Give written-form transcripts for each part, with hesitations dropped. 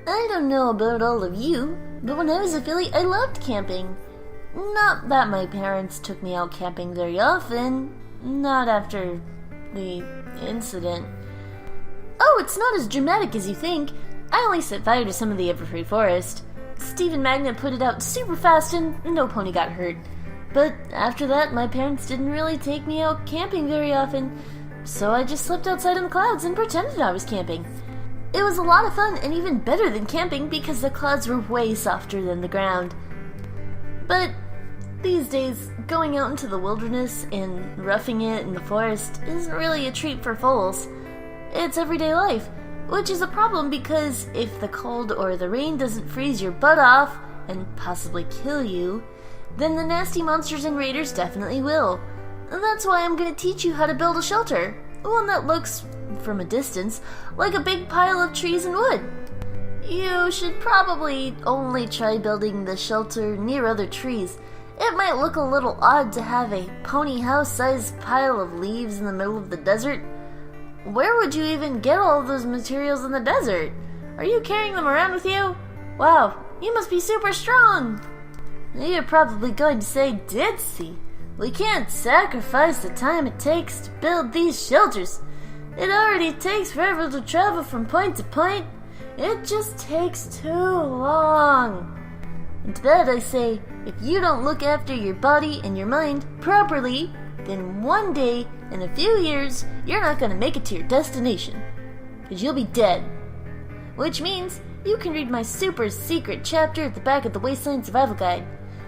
I don't know about all of you, but when I was a filly, I loved camping. Not that my parents took me out camping very often. Not after the incident. Oh, it's not as dramatic as you think. I only set fire to some of the everfree forest. Stephen Magna put it out super fast and no pony got hurt. But after that, my parents didn't really take me out camping very often, so I just slept outside in the clouds and pretended I was camping. It was a lot of fun and even better than camping because the clouds were way softer than the ground. But these days, going out into the wilderness and roughing it in the forest isn't really a treat for foals. It's everyday life, which is a problem because if the cold or the rain doesn't freeze your butt off and possibly kill you, then the nasty monsters and raiders definitely will. That's why I'm going to teach you how to build a shelter, one that looks, from a distance, like a big pile of trees and wood. You should probably only try building the shelter near other trees. It might look a little odd to have a pony house-sized pile of leaves in the middle of the desert. Where would you even get all of those materials in the desert? Are you carrying them around with you? Wow, you must be super strong! You're probably going to say, Ditzy, we can't sacrifice the time it takes to build these shelters. It already takes forever to travel from point to point. It just takes too long. And to that I say, if you don't look after your body and your mind properly, then one day, in a few years, you're not going to make it to your destination. Because you'll be dead. Which means you can read my super secret chapter at the back of the Wasteland Survival Guide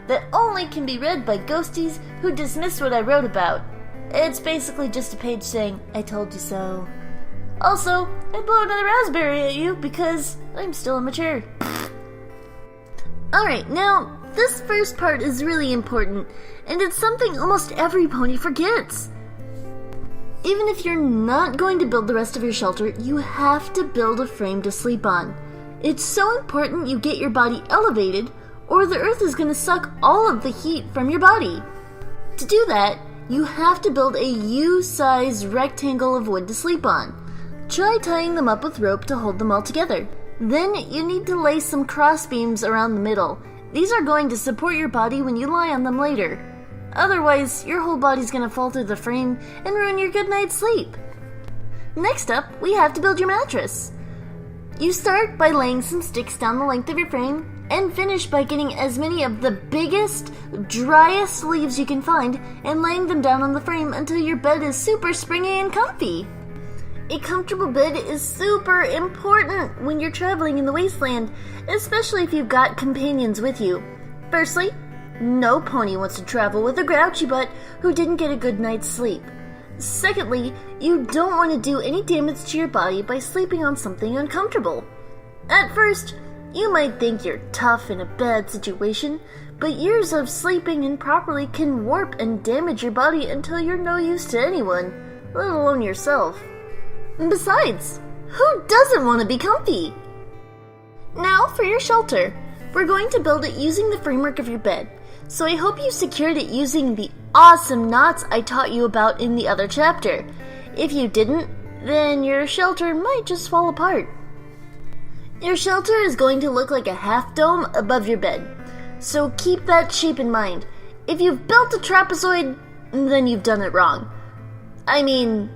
that only can be read by ghosties who dismiss what I wrote about. It's basically just a page saying, I told you so. Also, I blow another raspberry at you because I'm still immature. Alright, now, this first part is really important, and it's something almost every pony forgets. Even if you're not going to build the rest of your shelter, you have to build a frame to sleep on. It's so important you get your body elevated, or the earth is going to suck all of the heat from your body. To do that, you have to build a U-sized rectangle of wood to sleep on. Try tying them up with rope to hold them all together. Then you need to lay some crossbeams around the middle. These are going to support your body when you lie on them later. Otherwise, your whole body's going to fall through the frame and ruin your good night's sleep. Next up, we have to build your mattress. You start by laying some sticks down the length of your frame, and finish by getting as many of the biggest, driest leaves you can find and laying them down on the frame until your bed is super springy and comfy. A comfortable bed is super important when you're traveling in the wasteland, especially if you've got companions with you. Firstly, no pony wants to travel with a grouchy butt who didn't get a good night's sleep. Secondly, you don't want to do any damage to your body by sleeping on something uncomfortable. At first, you might think you're tough in a bad situation, but years of sleeping improperly can warp and damage your body until you're no use to anyone, let alone yourself. Besides, who doesn't want to be comfy? Now for your shelter. We're going to build it using the framework of your bed, so I hope you secured it using the awesome knots I taught you about in the other chapter. If you didn't, then your shelter might just fall apart. Your shelter is going to look like a half dome above your bed, so keep that shape in mind. If you've built a trapezoid, then you've done it wrong. I mean,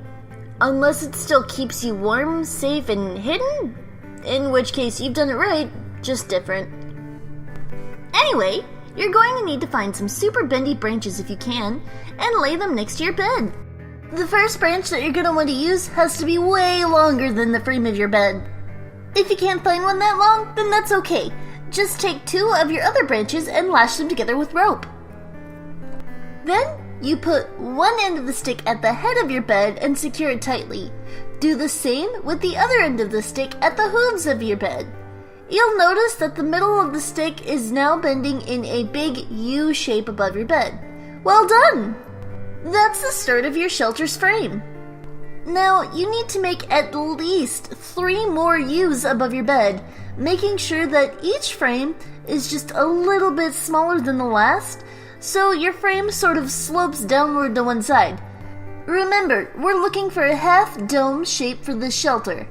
unless it still keeps you warm, safe, and hidden, in which case you've done it right, just different. Anyway, you're going to need to find some super bendy branches if you can, and lay them next to your bed. The first branch that you're going to want to use has to be way longer than the frame of your bed. If you can't find one that long, then that's okay. Just take 2 of your other branches and lash them together with rope. Then, you put one end of the stick at the head of your bed and secure it tightly. Do the same with the other end of the stick at the hooves of your bed. You'll notice that the middle of the stick is now bending in a big U shape above your bed. Well done! That's the start of your shelter's frame. Now, you need to make at least 3 more U's above your bed, making sure that each frame is just a little bit smaller than the last, so your frame sort of slopes downward to one side. Remember, we're looking for a half-dome shape for this shelter.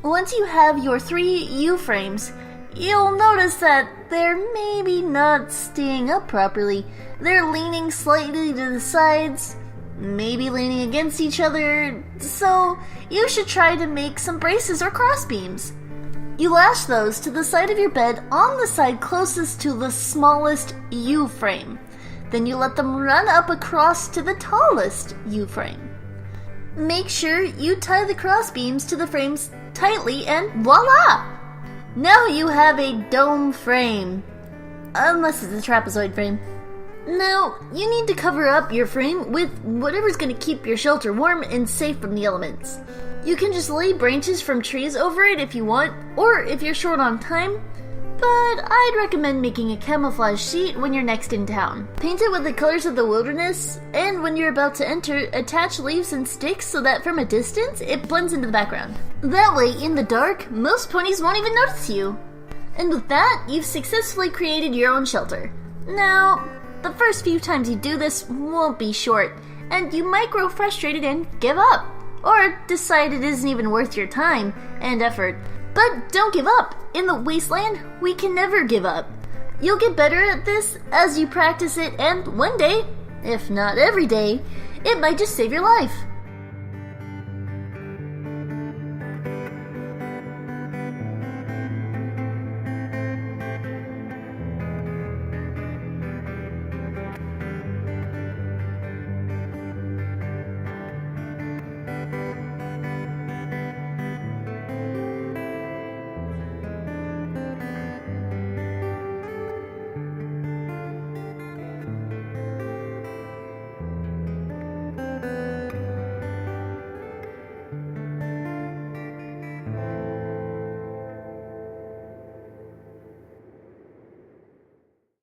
Once you have your 3 U-frames, you'll notice that they're maybe not staying up properly. They're leaning slightly to the sides, maybe leaning against each other, so you should try to make some braces or crossbeams. You lash those to the side of your bed on the side closest to the smallest U-frame. Then you let them run up across to the tallest U-frame. Make sure you tie the crossbeams to the frames tightly and voila! Now you have a dome frame. Unless it's a trapezoid frame. Now, you need to cover up your frame with whatever's going to keep your shelter warm and safe from the elements. You can just lay branches from trees over it if you want, or if you're short on time, but I'd recommend making a camouflage sheet when you're next in town. Paint it with the colors of the wilderness, and when you're about to enter, attach leaves and sticks so that from a distance, it blends into the background. That way, in the dark, most ponies won't even notice you. And with that, you've successfully created your own shelter. Now, the first few times you do this won't be short, and you might grow frustrated and give up, or decide it isn't even worth your time and effort. But don't give up. In the Wasteland, we can never give up. You'll get better at this as you practice it, and one day, if not every day, it might just save your life.